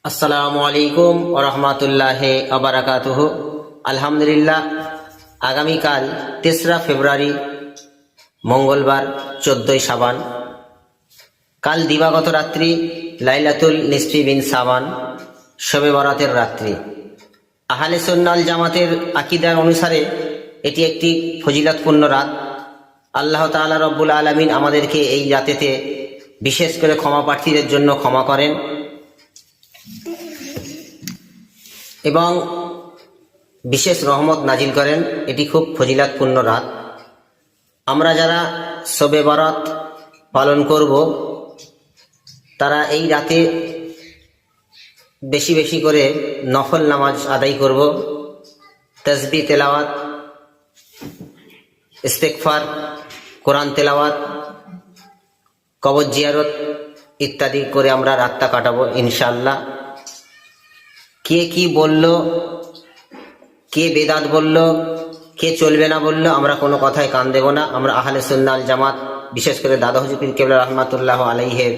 আসসালামু আলাইকুম ওয়া রাহমাতুল্লাহি ওয়া বারাকাতুহু। আলহামদুলিল্লাহ, আগামীকাল ৩রা ফেব্রুয়ারি মঙ্গলবার ১৪ই শাবান, কাল দিবাগত রাত্রি লাইলাতুল নিসফি বিন শাবান, শবে বরাতের রাত্রি। আহলে সুন্নাহ ওয়াল জামাতের আকীদার অনুসারে এটি একটি ফজিলতপূর্ণ রাত। আল্লাহ তাআলা রব্বুল আলামিন আমাদেরকে এই রাতেতে বিশেষ করে ক্ষমা প্রার্থীদের জন্য ক্ষমা করেন এবং বিশেষ রহমত নাজিল করেন। এটি খুব ফজিলতপূর্ণ রাত। আমরা যারা শবে বরাত পালন করব তারা এই রাতে বেশি বেশি করে নফল নামাজ আদায় করব, তাসবিহ তেলাওয়াত, ইস্তেগফার, কোরআন তেলাওয়াত, কবর জিয়ারত ইত্যাদি করে আমরা রাতটা কাটাবো ইনশাআল্লাহ। কে কি বলল, কে বেদাত বলল, কে চলবে না বলল, আমরা কোনো কথায় কান দেব না। আমরা আহলে সুন্নাহ ওয়াল জামাত, বিশেষ করে দাদা হুজুর পীর কেবলা রাহমাতুল্লাহ আলাইহির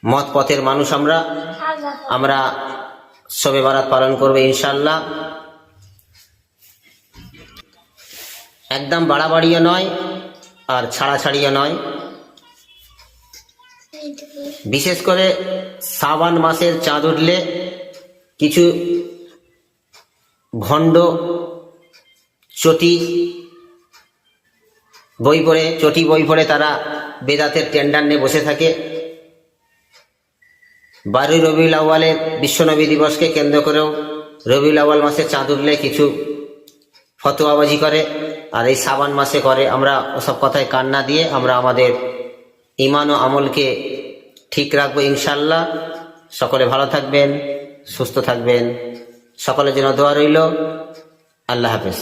মত পথের মানুষ। আমরা শবে বরাত পালন করবো ইনশাআল্লাহ। একদম বাড়াবাড়িও নয় আর ছাড়াছাড়িও নয়। বিশেষ করে শাবান মাসের চাঁদ উঠলে কিছু ভণ্ড চটি বই পড়ে তারা বেদাতের টেন্ডার নিয়ে বসে থাকে। 12 রবিউল আউয়ালে বিশ্বনবী দিবসকে কেন্দ্র করেও রবিউল আউয়াল মাসে চাঁদ উঠলে কিছু ফতোয়াবাজি করে, আর এই শাবান মাসে করে। আমরা ওসব কথায় কান না দিয়ে আমরা আমাদের ঈমান ও আমলকে ঠিক রাখবো ইনশাআল্লাহ। সকলে ভালো থাকবেন, সুস্থ থাকবেন, সকলের জন্য দোয়া রইল। আল্লাহ হাফেজ।